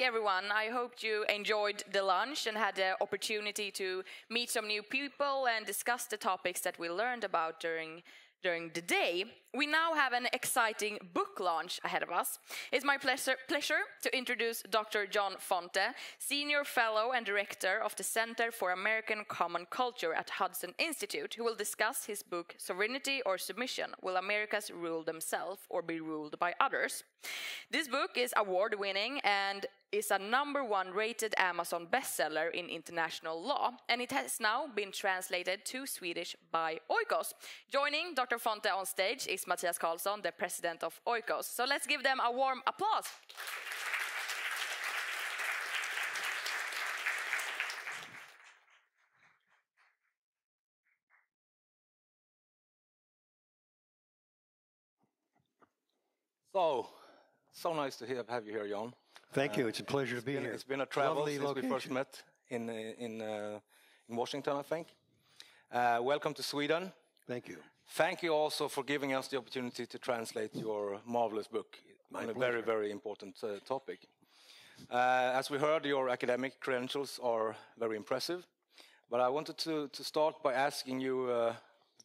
everyone. I hope you enjoyed the lunch and had the opportunity to meet some new people and discuss the topics that we learned about during the day. We now have an exciting book launch ahead of us. It's my pleasure to introduce Dr. John Fonte, Senior Fellow and Director of the Center for American Common Culture at Hudson Institute, who will discuss his book, Sovereignty or Submission, Will Americas Rule Themselves or Be Ruled by Others? This book is award-winning and is a #1 rated Amazon bestseller in international law, and it has now been translated to Swedish by Oikos. Joining Dr. Fonte on stage is Mattias Karlsson, the president of Oikos. So let's give them a warm applause. So nice to have you here, John. Thank you. It's a pleasure to be here. It's been a travel Lovely since location. we first met in Washington, I think. Welcome to Sweden. Thank you. Thank you also for giving us the opportunity to translate your marvelous book on a very, very important topic. As we heard, your academic credentials are very impressive. But I wanted to start by asking you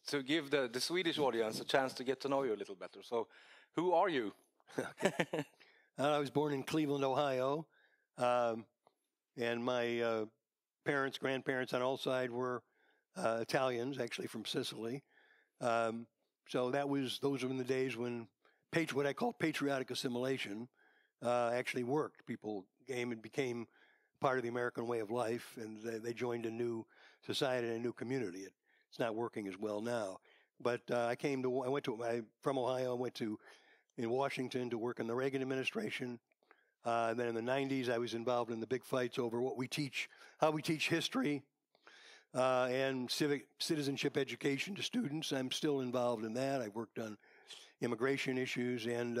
to give the Swedish audience a chance to get to know you a little better. So, who are you? I was born in Cleveland, Ohio, and my grandparents on all sides were Italians, actually from Sicily. So those were in the days when what I call patriotic assimilation actually worked. People came and became part of the American way of life, and they joined a new society and a new community. It's not working as well now. But from Ohio. I went in Washington to work in the Reagan administration. And then in the 90s, I was involved in the big fights over how we teach history and citizenship education to students. I'm still involved in that. I've worked on immigration issues, and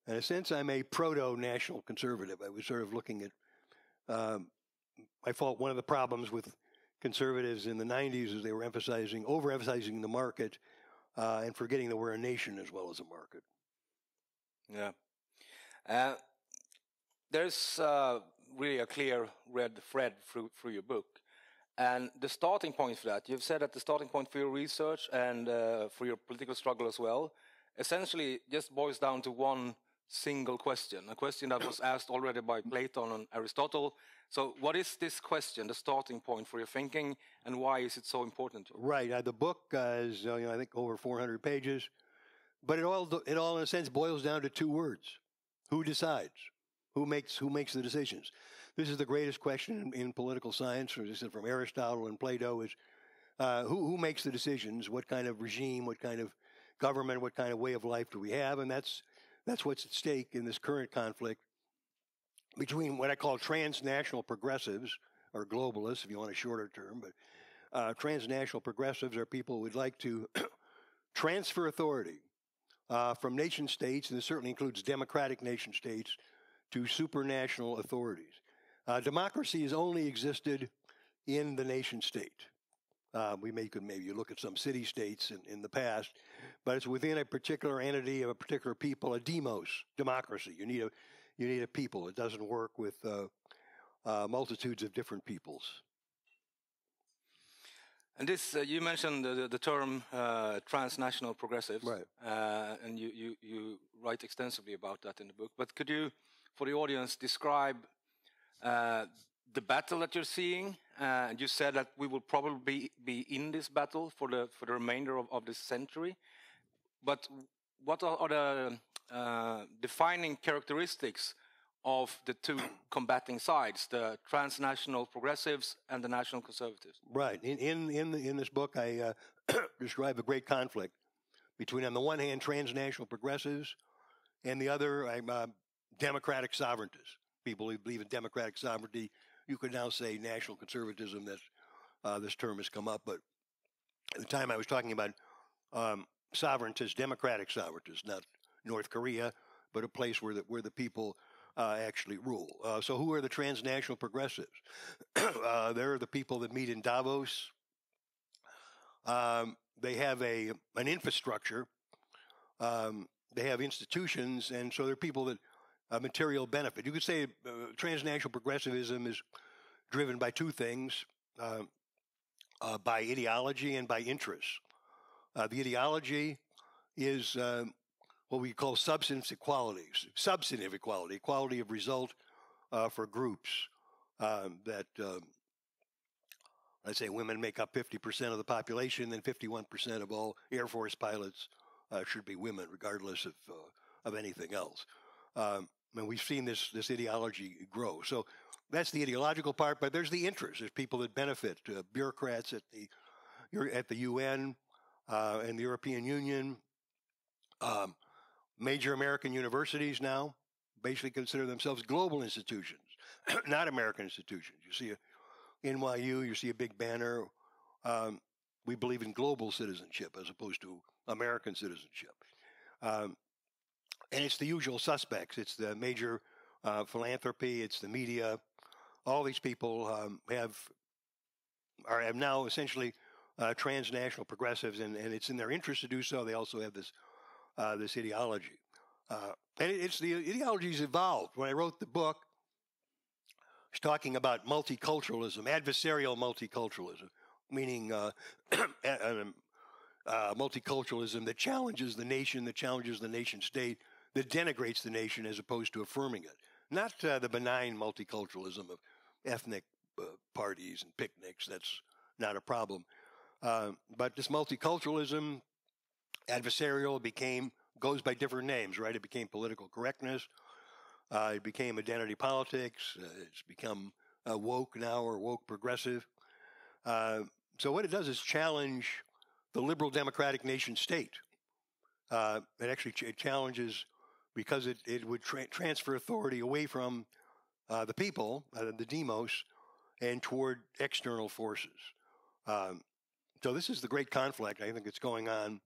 in a sense, I'm a proto-national conservative. I was sort of looking at, I thought one of the problems with conservatives in the 90s is they were overemphasizing the market and forgetting that we're a nation as well as a market. Yeah. There's really a clear red thread through your book. And the starting point for that, you've said that the starting point for your research and for your political struggle as well, essentially just boils down to one single question, a question that was asked already by Plato and Aristotle. So what is this question, the starting point for your thinking, and why is it so important to you? Right. The book is, I think, over 400 pages. But it all, in a sense, boils down to two words. Who decides? Who makes the decisions? This is the greatest question in political science, as I said, from Aristotle and Plato, is who makes the decisions? What kind of regime, what kind of government, what kind of way of life do we have? And that's what's at stake in this current conflict between what I call transnational progressives, or globalists, if you want a shorter term. But transnational progressives are people who would like to transfer authority from nation states, and this certainly includes democratic nation states, to supranational authorities. Democracy has only existed in the nation state. We could maybe look at some city states in the past, but it's within a particular entity of a particular people, a demos, democracy. You need a people. It doesn't work with multitudes of different peoples. And this, you mentioned the term transnational progressives, right? And you write extensively about that in the book. But could you, for the audience, describe the battle that you're seeing? And you said that we will probably be in this battle for the remainder of this century. But what are the defining characteristics of the two combating sides, the transnational progressives and the national conservatives? Right. In this book, I describe a great conflict between, on the one hand, transnational progressives, and the other, democratic sovereigntists. People who believe in democratic sovereignty. You could now say national conservatism. That this term has come up, but at the time I was talking about sovereigntists, democratic sovereigntists, not North Korea, but a place where the people actually rule. So who are the transnational progressives? They're the people that meet in Davos. They have an infrastructure. They have institutions, and so they're people that material benefit. You could say transnational progressivism is driven by two things, by ideology and by interests. The ideology is what we call substantive equality, equality of result for groups that, let's say women make up 50% of the population, then 51% of all Air Force pilots should be women, regardless of anything else. And we've seen this ideology grow. So that's the ideological part, but there's the interest. There's people that benefit, bureaucrats at the UN and the European Union. Major American universities now basically consider themselves global institutions, not American institutions. You see NYU, you see a big banner. We believe in global citizenship as opposed to American citizenship. And it's the usual suspects. It's the major philanthropy. It's the media. All these people have now essentially transnational progressives, and it's in their interest to do so. They also have this ideology, and it's the ideology's evolved. When I wrote the book, I was talking about multiculturalism, adversarial multiculturalism, meaning multiculturalism that challenges the nation, that challenges the nation state, that denigrates the nation as opposed to affirming it. Not the benign multiculturalism of ethnic parties and picnics. That's not a problem. But this multiculturalism, adversarial, goes by different names, right? It became political correctness. It became identity politics. It's become woke now, or woke progressive. So what it does is challenge the liberal democratic nation state. It actually challenges, because it would transfer authority away from the people, the demos, and toward external forces. So this is the great conflict. I think it's going on,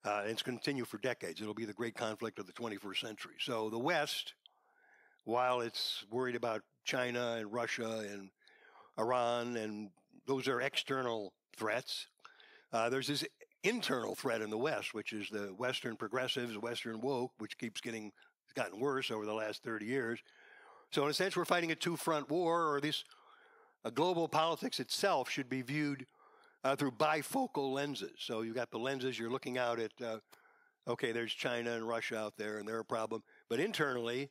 and it's going to continue for decades. It'll be the great conflict of the 21st century. So the West, while it's worried about China and Russia and Iran, and those are external threats, there's this internal threat in the West, which is the Western progressives, Western woke, which it's gotten worse over the last 30 years. So in a sense, we're fighting a two-front war, or global politics itself should be viewed through bifocal lenses. So you've got the lenses, you're looking out at, okay, there's China and Russia out there, and they're a problem. But internally,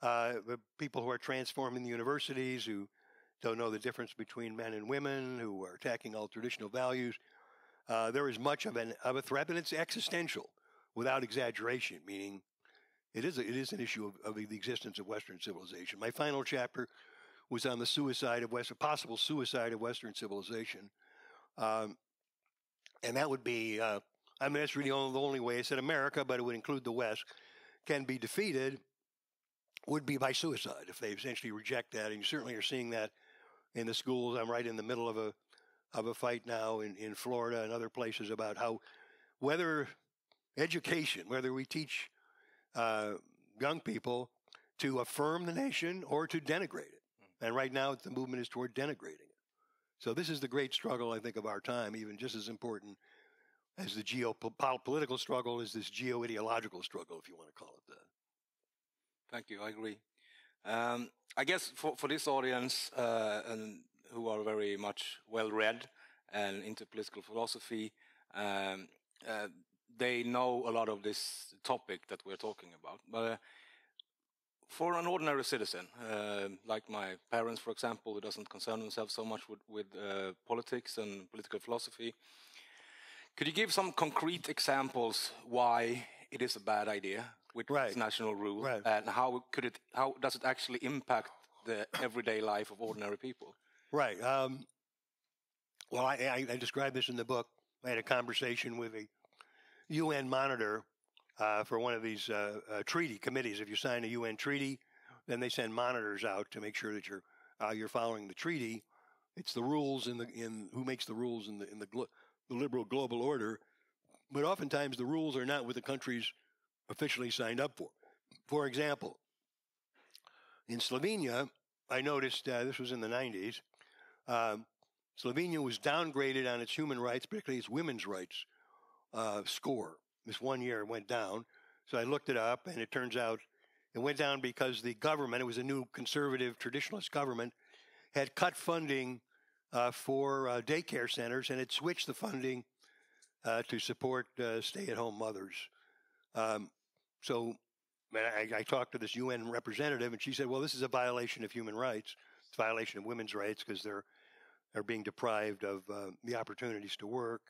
the people who are transforming the universities, who don't know the difference between men and women, who are attacking all traditional values, there is much of a threat, and it's existential, without exaggeration, meaning it is an issue of the existence of Western civilization. My final chapter was on the possible suicide of Western civilization. And that would be, that's really the only way. I said America, but it would include the West, can be defeated, would be by suicide, if they essentially reject that. And you certainly are seeing that in the schools. I'm right in the middle of a fight now in Florida and other places about whether we teach young people to affirm the nation or to denigrate it. And right now the movement is toward denigrating it. So this is the great struggle, I think, of our time, even just as important as the geopolitical struggle is this geo-ideological struggle, if you want to call it that. Thank you, I agree. I guess for this audience, and who are very much well-read and into political philosophy, they know a lot of this topic that we're talking about. But for an ordinary citizen, like my parents, for example, who doesn't concern themselves so much with politics and political philosophy, could you give some concrete examples why it is a bad idea with this national rule, and how does it actually impact the everyday life of ordinary people? Right. Well, I described this in the book. I had a conversation with a UN monitor for one of these treaty committees. If you sign a UN treaty, then they send monitors out to make sure that you're following the treaty. It's the rules in who makes the rules in the liberal global order. But oftentimes the rules are not what the countries officially signed up for. For example, in Slovenia, I noticed this was in the 90s. Slovenia was downgraded on its human rights, particularly its women's rights score. This one year it went down. So I looked it up, and it turns out It went down because the government, it was a new conservative traditionalist government, had cut funding for daycare centers, and it switched the funding to support stay-at-home mothers. So I talked to this UN representative, and she said, well, this is a violation of human rights. It's a violation of women's rights because they're being deprived of the opportunities to work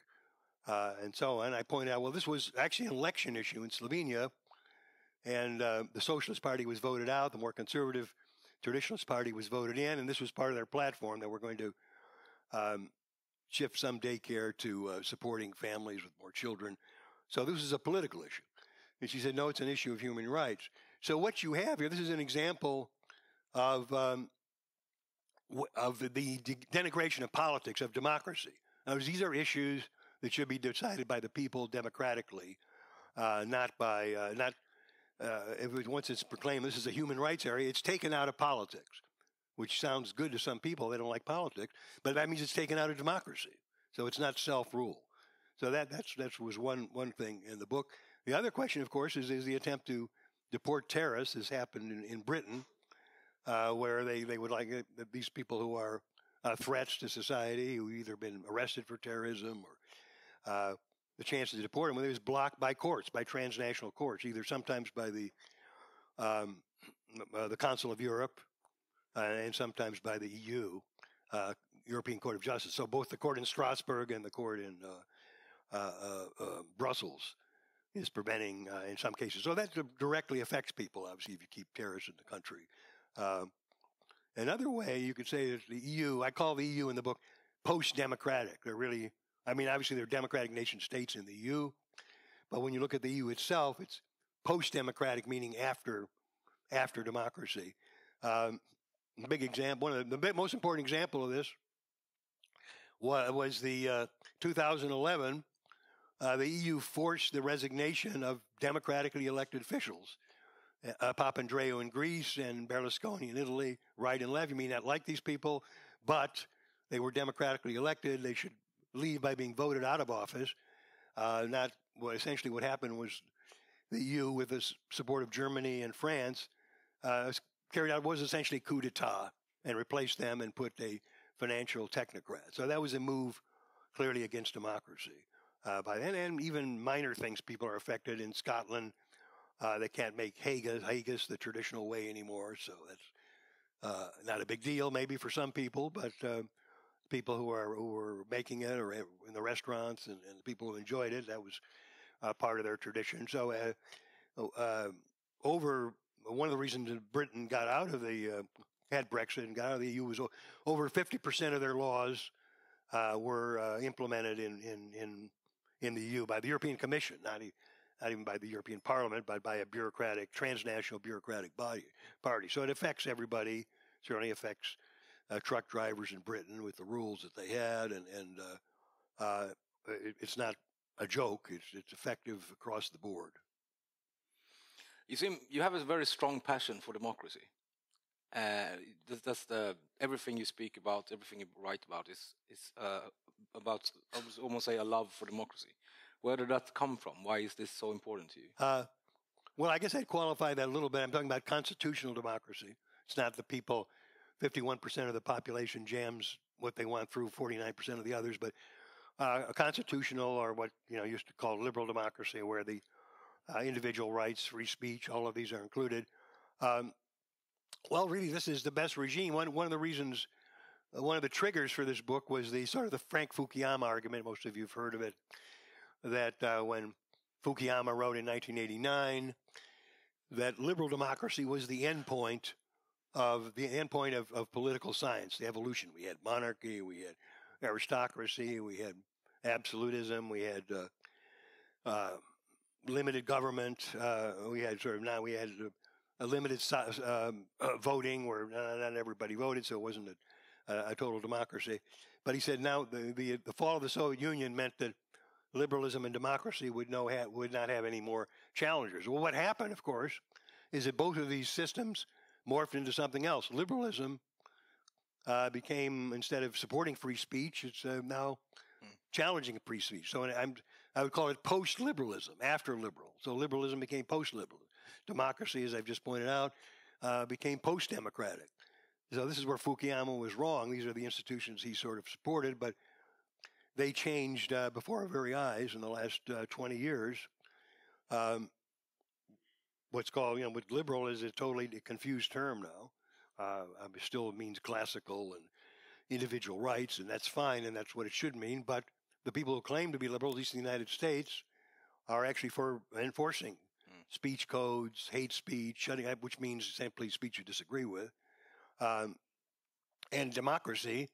and so on. I pointed out, well, this was actually an election issue in Slovenia, and the Socialist Party was voted out. The more conservative Traditionalist Party was voted in, and this was part of their platform, that we're going to shift some daycare to supporting families with more children. So this is a political issue. And she said, no, it's an issue of human rights. So what you have here, this is an example of the denigration of politics, of democracy. Now, these are issues that should be decided by the people democratically, not by, once it's proclaimed this is a human rights area, it's taken out of politics, which sounds good to some people. They don't like politics, but that means it's taken out of democracy. So it's not self-rule. So that was one thing in the book. The other question, of course, is the attempt to deport terrorists. This happened in Britain, where they would like these people who are threats to society, who either been arrested for terrorism or the chance to deport them, when it was blocked by courts, by transnational courts, either sometimes by the Council of Europe and sometimes by the EU, European Court of Justice. So both the court in Strasbourg and the court in Brussels is preventing, in some cases. So that directly affects people, obviously, if you keep terrorists in the country. Another way you could say is the EU, I call the EU in the book post-democratic. They're really, I mean, obviously they're democratic nation states in the EU, but when you look at the EU itself, it's post-democratic, meaning after democracy. Big example, one of the most important example of this was the 2011. The EU forced the resignation of democratically elected officials. Papandreou in Greece and Berlusconi in Italy, right and left. You may not like these people, but they were democratically elected. They should leave by being voted out of office. Essentially what happened was the EU, with the support of Germany and France, carried out was essentially a coup d'etat and replaced them and put a financial technocrat. So that was a move clearly against democracy. By then, and even minor things, people are affected. In Scotland, they can't make haggis the traditional way anymore, so that's not a big deal maybe for some people, but people who were making it, or in the restaurants, and the people who enjoyed it, that was part of their tradition. So one of the reasons that Britain got out of had Brexit and got out of the EU was over 50% of their laws were implemented in the EU by the European Commission, not even by the European Parliament, but by a transnational bureaucratic party. So it affects everybody. Certainly affects truck drivers in Britain with the rules that they had, and it's not a joke. It's effective across the board. You have a very strong passion for democracy. Everything you speak about, everything you write about is about, I would almost say, a love for democracy. Where did that come from? Why is this so important to you? Well, I guess I'd qualify that a little bit. I'm talking about constitutional democracy. It's not the people, 51% of the population jams what they want through 49% of the others, but a constitutional, or what used to call liberal democracy, where the individual rights, free speech, all of these are included. Well, really, this is the best regime. One of the reasons, one of the triggers for this book was the Frank Fukuyama argument. Most of you have heard of it. That when Fukuyama wrote in 1989 that liberal democracy was the end point of political science, the evolution. We had monarchy, we had aristocracy, we had absolutism, we had limited government. We had a limited voting where not everybody voted, so it wasn't a total democracy. But he said now the fall of the Soviet Union meant that liberalism and democracy would not have any more challengers. Well, what happened, of course, is that both of these systems morphed into something else. Liberalism became, instead of supporting free speech, it's now challenging free speech. So I would call it post-liberalism, after liberal. So liberalism became post-liberal. Democracy, as I've just pointed out, became post-democratic. So this is where Fukuyama was wrong. These are the institutions he sort of supported, but they changed before our very eyes in the last 20 years. What's called, what liberal is a totally confused term now. It still means classical and individual rights, and that's fine, and that's what it should mean. But the people who claim to be liberal, at least in the United States, are actually for enforcing speech codes, hate speech, shutting up, which means simply speech you disagree with, and democracy.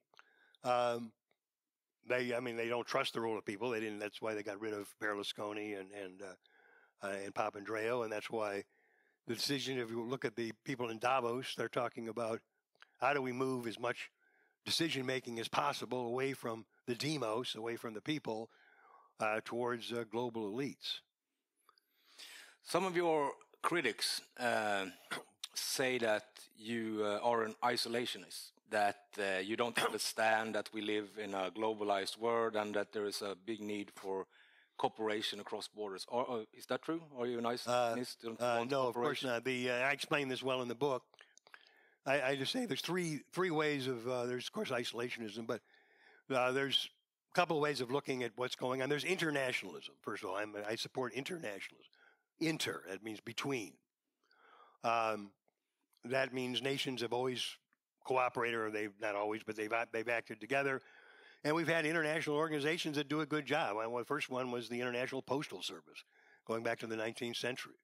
They don't trust the rule of people. They didn't. That's why they got rid of Berlusconi and Papandreou, and that's why the decision. If you look at the people in Davos, they're talking about how do we move as much decision making as possible away from the demos, away from the people, towards global elites. Some of your critics say that you are an isolationist, that you don't understand that we live in a globalized world and that there is a big need for cooperation across borders. Is that true? Are you an isolationist? No, of course not. I explain this well in the book. I just say there's three ways of, there's of course isolationism, but there's a couple of ways of looking at what's going on. There's internationalism. First of all, I support internationalism. Inter, that means between. That means nations have always cooperated, or they've not always, but they've acted together. And we've had international organizations that do a good job. The first one was the International Postal Service, going back to the 19th century.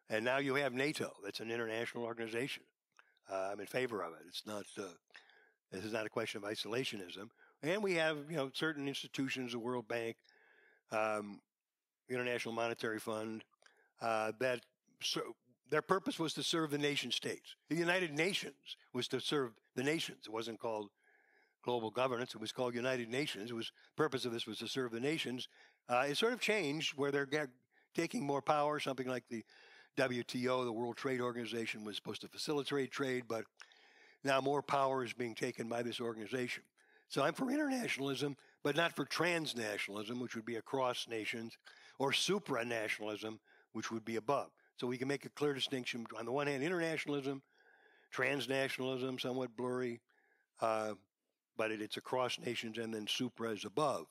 And now you have NATO. That's an international organization. I'm in favor of it. It's not. This is not a question of isolationism. And we have, certain institutions, the World Bank, International Monetary Fund, that their purpose was to serve the nation states. The United Nations was to serve the nations. It wasn't called global governance. It was called United Nations. The purpose of this was to serve the nations. It sort of changed where they're taking more power. Something like the WTO, the World Trade Organization, was supposed to facilitate trade, but now more power is being taken by this organization. So I'm for internationalism, but not for transnationalism, which would be across nations, or supranationalism, which would be above. So we can make a clear distinction. On the one hand, internationalism, transnationalism, somewhat blurry, but it's across nations, and then supra is above.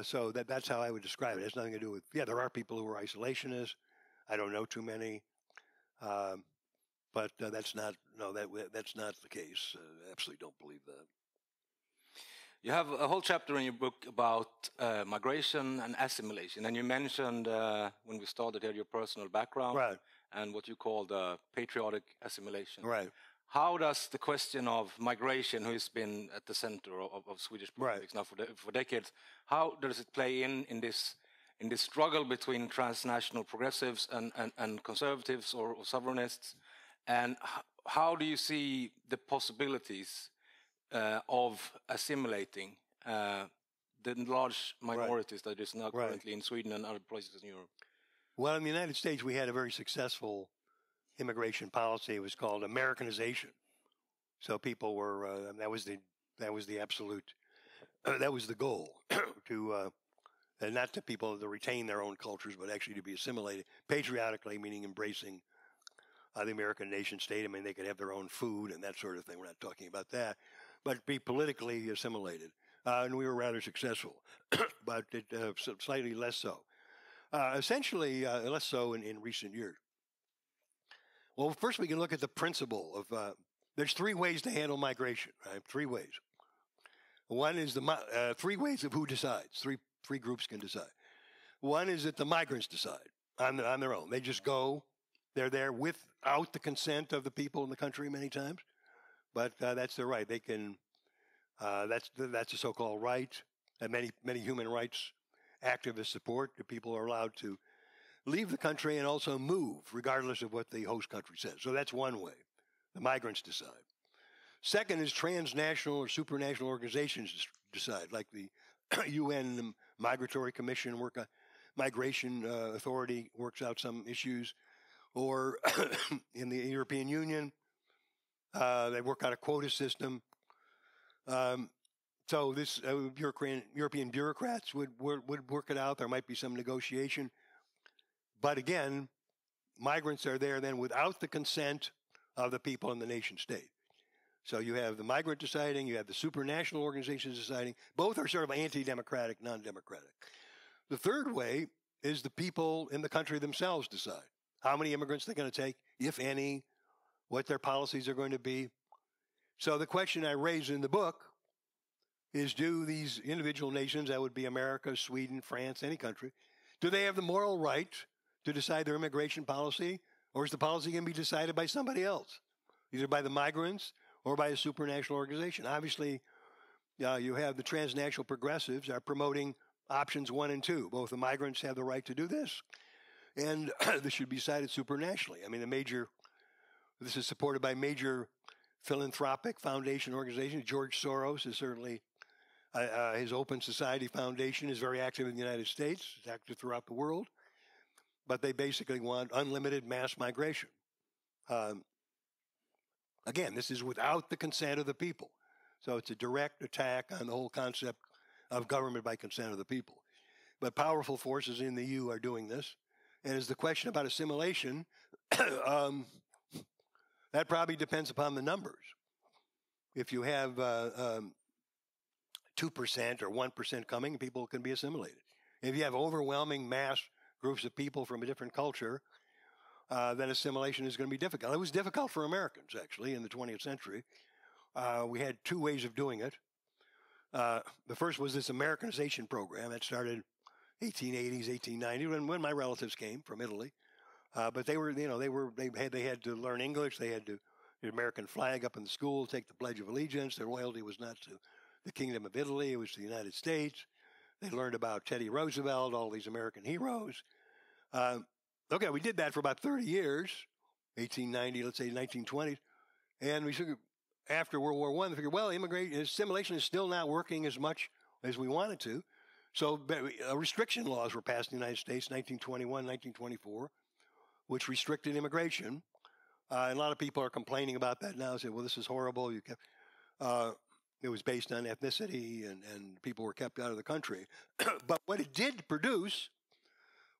So that's how I would describe it. It has nothing to do with, there are people who are isolationists. I don't know too many, but that's not the case. Absolutely don't believe that. You have a whole chapter in your book about migration and assimilation, and you mentioned when we started here your personal background, right, and what you call the patriotic assimilation. Right. How does the question of migration, who has been at the center of Swedish politics now for decades, how does it play in this struggle between transnational progressives and conservatives or sovereignists, and how do you see the possibilities of assimilating the large minorities that is now currently in Sweden and other places in Europe? Well, in the United States, we had a very successful immigration policy. It was called Americanization. So people were that was the absolute that was the goal to not to people to retain their own cultures, but actually to be assimilated patriotically, meaning embracing the American nation state. I mean, they could have their own food and that sort of thing. We're not talking about that, but be politically assimilated. And we were rather successful, but slightly less so. Essentially, less so in recent years. Well, first we can look at the principle of, there's three ways to handle migration, right? Three ways. One is three ways of who decides. Three groups can decide. One is that the migrants decide on their own. They just go. They're there without the consent of the people in the country many times, but that's their right. They can. That's a so-called right that many human rights activists support. That people are allowed to leave the country and also move, regardless of what the host country says. So that's one way. The migrants decide. Second is transnational or supranational organizations decide, like the UN Migratory Commission Migration Authority works out some issues, or in the European Union, they work out a quota system. So this European bureaucrats would work it out. There might be some negotiation. But again, migrants are there then without the consent of the people in the nation state. So you have the migrant deciding, you have the supranational organizations deciding. Both are sort of anti-democratic, non-democratic. The third way is the people in the country themselves decide how many immigrants they're going to take, if any, what their policies are going to be. So the question I raise in the book is, do these individual nations, that would be America, Sweden, France, any country, do they have the moral right to decide their immigration policy, or is the policy going to be decided by somebody else, either by the migrants or by a supranational organization? Obviously, you have the transnational progressives are promoting options 1 and 2. Both the migrants have the right to do this, and this should be decided supranationally. I mean, this is supported by major philanthropic foundation organizations. George Soros is certainly, his Open Society Foundation is very active in the United States, it's active throughout the world, but they basically want unlimited mass migration. Again, this is without the consent of the people. So it's a direct attack on the whole concept of government by consent of the people. But powerful forces in the EU are doing this. And as the question about assimilation, that probably depends upon the numbers. If you have 2% or 1% coming, people can be assimilated. If you have overwhelming mass groups of people from a different culture, then assimilation is going to be difficult. It was difficult for Americans, actually, in the 20th century. We had 2 ways of doing it. The first was this Americanization program that started 1880s, 1890s, when my relatives came from Italy. But they had to learn English. They had to the American flag up in the school, take the Pledge of Allegiance. Their loyalty was not to the Kingdom of Italy; it was to the United States. They learned about Teddy Roosevelt, all these American heroes. Okay, we did that for about 30 years, 1890, let's say 1920s, and we figured after World War I, we figured, well, assimilation is still not working as much as we wanted to. So restriction laws were passed in the United States, 1921, 1924, which restricted immigration. And a lot of people are complaining about that now. Say, well, this is horrible. It was based on ethnicity, and people were kept out of the country. But what it did produce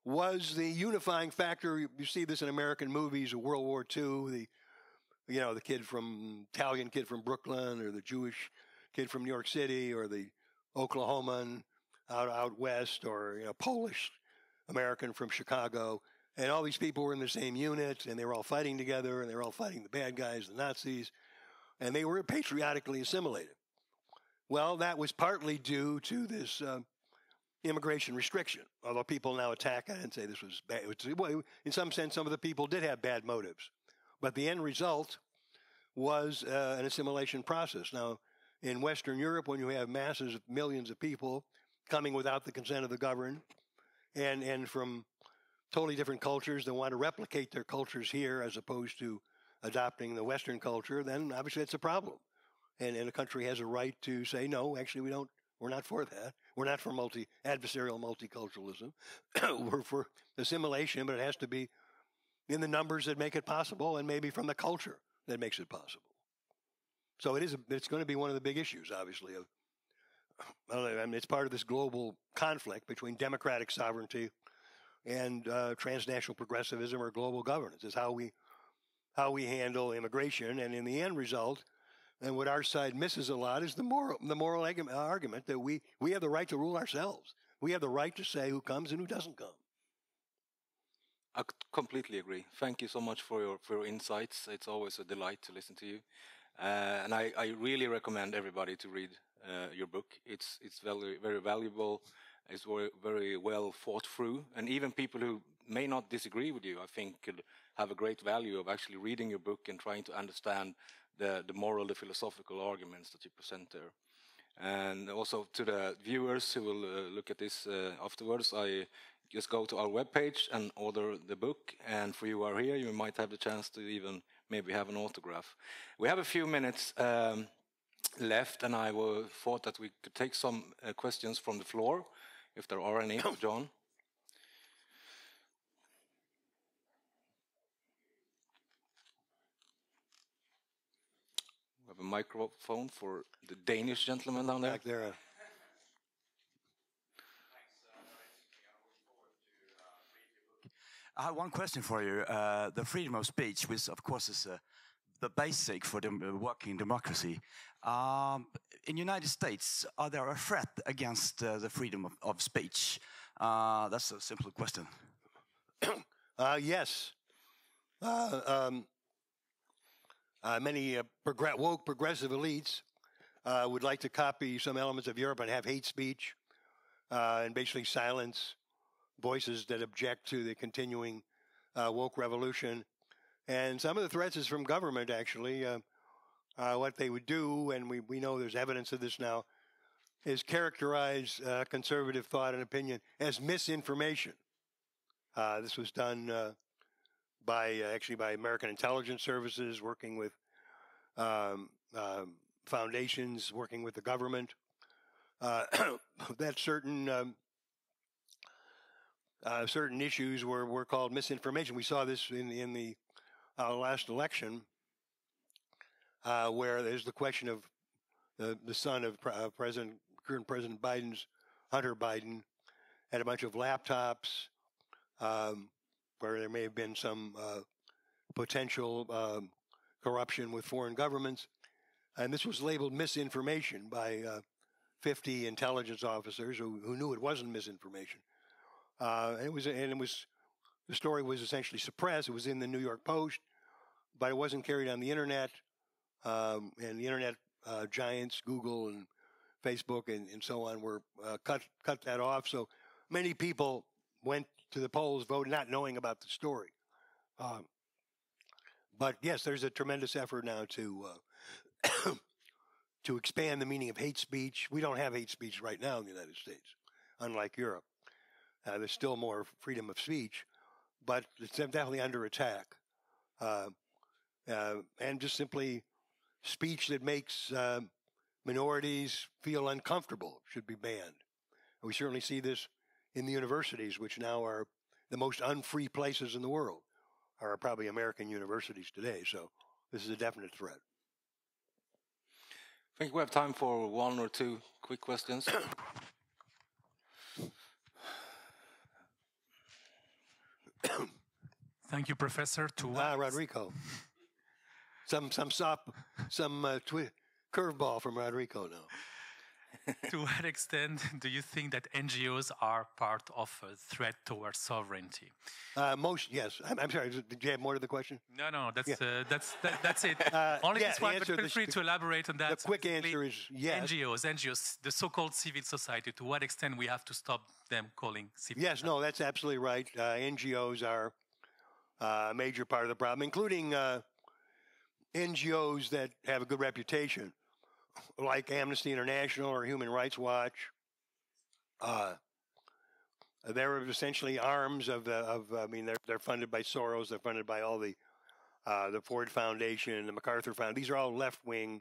was the unifying factor. You see this in American movies of World War II, the Italian kid from Brooklyn, or the Jewish kid from New York City, or the Oklahoman out west, or Polish American from Chicago. And all these people were in the same unit, and they were all fighting together, and they were all fighting the bad guys, the Nazis, and they were patriotically assimilated. Well, that was partly due to this immigration restriction, although people now attack it and say this was bad. Well, in some sense, some of the people did have bad motives. But the end result was an assimilation process. Now, in Western Europe, when you have masses of millions of people coming without the consent of the governed, and from totally different cultures that want to replicate their cultures here as opposed to adopting the Western culture, then obviously it's a problem. And a country has a right to say, no, actually we're not for that. We're not for adversarial multiculturalism. We're for assimilation, but it has to be in the numbers that make it possible, and maybe from the culture that makes it possible. So it's going to be one of the big issues, obviously. It's part of this global conflict between democratic sovereignty and transnational progressivism or global governance. Is how we handle immigration, and in the end result, and what our side misses a lot is the moral argument that we have the right to rule ourselves. We have the right to say who comes and who doesn't come. I completely agree. Thank you so much for your insights. It's always a delight to listen to you, and I really recommend everybody to read your book. It's very, very valuable. It's very well thought through, and even people who may not disagree with you, I think, could have a great value of actually reading your book and trying to understand the moral, the philosophical arguments that you present there. And also to the viewers who will look at this afterwards, I just go to our webpage and order the book. And for you who are here, you might have the chance to even maybe have an autograph. We have a few minutes left, and I thought that we could take some questions from the floor, if there are any. John? We have a microphone for the Danish gentleman down there. Back there. I have one question for you. The freedom of speech, which of course is the basic for the working democracy. In the United States, are there a threat against the freedom of speech? That's a simple question. Yes. Many woke progressive elites would like to copy some elements of Europe and have hate speech and basically silence voices that object to the continuing woke revolution. And some of the threats is from government, actually. What they would do, and we know there's evidence of this now, is characterize conservative thought and opinion as misinformation. This was done by American intelligence services, working with foundations, working with the government. That certain issues were called misinformation. We saw this in the last election, where there's the question of the son of current President Biden's, Hunter Biden, had a bunch of laptops where there may have been some potential corruption with foreign governments, and this was labeled misinformation by 50 intelligence officers who knew it wasn't misinformation. The story was essentially suppressed. It was in the New York Post, but it wasn't carried on the internet. And the internet giants, Google and Facebook and so on, were cut that off. So many people went to the polls, voted, not knowing about the story. But yes, there's a tremendous effort now to to expand the meaning of hate speech. We don't have hate speech right now in the United States, unlike Europe. There's still more freedom of speech, but it's definitely under attack. And just simply speech that makes minorities feel uncomfortable should be banned. And we certainly see this in the universities, which now are the most unfree places in the world, are probably American universities today. So this is a definite threat. I think we have time for one or two quick questions. Thank you, Professor. Rodrigo. Some curveball from Rodrigo now. To what extent do you think that NGOs are part of a threat towards sovereignty? Yes. I'm sorry. Did you have more to the question? No. That's it. Only this one, but feel free to elaborate on that. The quick answer is yes. NGOs, the so-called civil society. To what extent we have to stop them calling civil? Yes. No, that's absolutely right. NGOs are a major part of the problem, including NGOs that have a good reputation, like Amnesty International or Human Rights Watch. They're essentially arms they're funded by Soros, they're funded by all the Ford Foundation, the MacArthur Foundation. These are all left-wing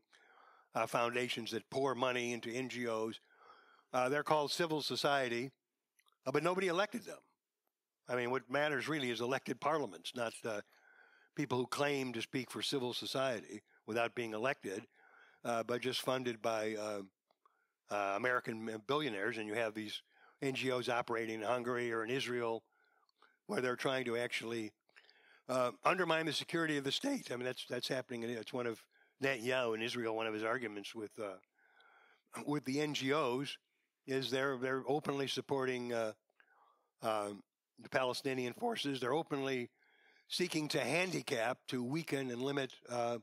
foundations that pour money into NGOs. They're called civil society, but nobody elected them. I mean, what matters really is elected parliaments, not people who claim to speak for civil society without being elected, but just funded by American billionaires. And you have these NGOs operating in Hungary or in Israel, where they're trying to actually undermine the security of the state. I mean, that's happening. It's one of Netanyahu in Israel. One of his arguments with the NGOs is they're openly supporting the Palestinian forces. They're openly seeking to handicap, to weaken and limit the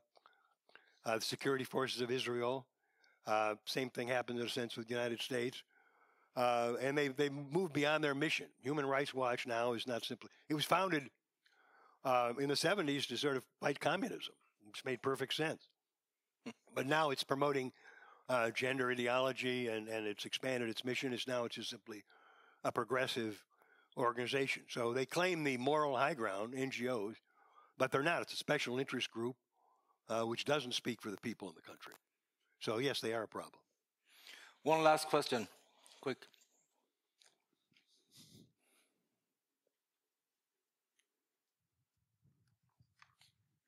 security forces of Israel. Same thing happened in a sense with the United States. And they moved beyond their mission. Human Rights Watch now is not simply, it was founded in the 70s to sort of fight communism, which made perfect sense. But now it's promoting gender ideology, and it's expanded its mission. It's just simply a progressive organization. So they claim the moral high ground, NGOs, but they're not. It's a special interest group which doesn't speak for the people in the country. So yes, they are a problem. One last question, quick.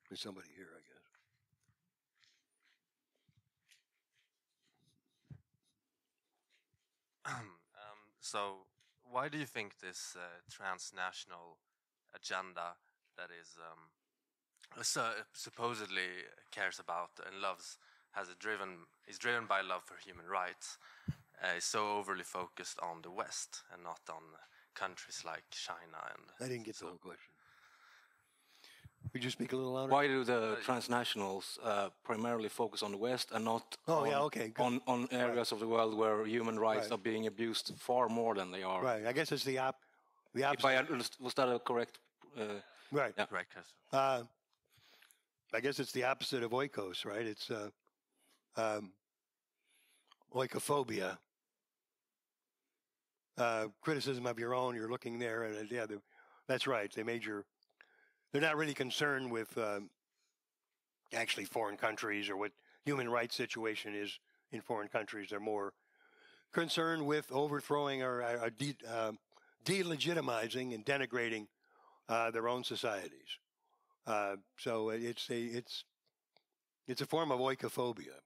There's somebody here, I guess. So why do you think this transnational agenda that is supposedly cares about and is driven by love for human rights is so overly focused on the West and not on countries like China? And I didn't get the whole question. Could you speak a little louder? Why do the transnationals primarily focus on the West and not on areas of the world where human rights are being abused far more than they are? Right. I guess it's the opposite. If I was that a correct? Right. Yeah. Right. I guess it's the opposite of oikos, right? It's oikophobia. Criticism of your own. You're looking there, and that's right. They're not really concerned with actually foreign countries or what human rights situation is in foreign countries. They're more concerned with overthrowing or delegitimizing and denigrating their own societies. So it's a form of oikophobia,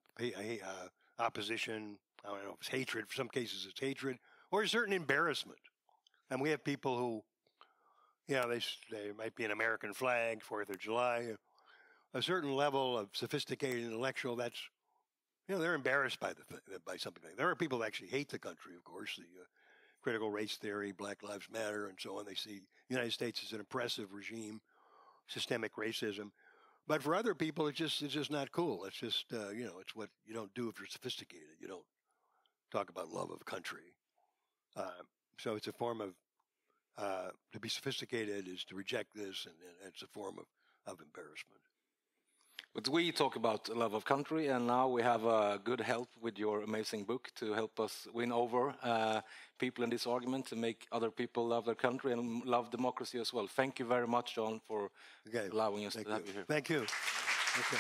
opposition. I don't know if it's hatred. For some cases, it's hatred or a certain embarrassment. And we have people who, they might be an American flag, 4th of July, a certain level of sophisticated intellectual. That's, they're embarrassed by something like that. There are people that actually hate the country, of course, the critical race theory, Black Lives Matter, and so on. They see the United States as an oppressive regime, systemic racism. But for other people, it's just not cool. It's just, it's what you don't do if you're sophisticated. You don't talk about love of country. So it's a form of, to be sophisticated is to reject this, and it's a form of embarrassment. But we talk about love of country, and now we have good help with your amazing book to help us win over people in this argument, to make other people love their country and love democracy as well. Thank you very much, John, for allowing us to have you here. Thank you. Okay.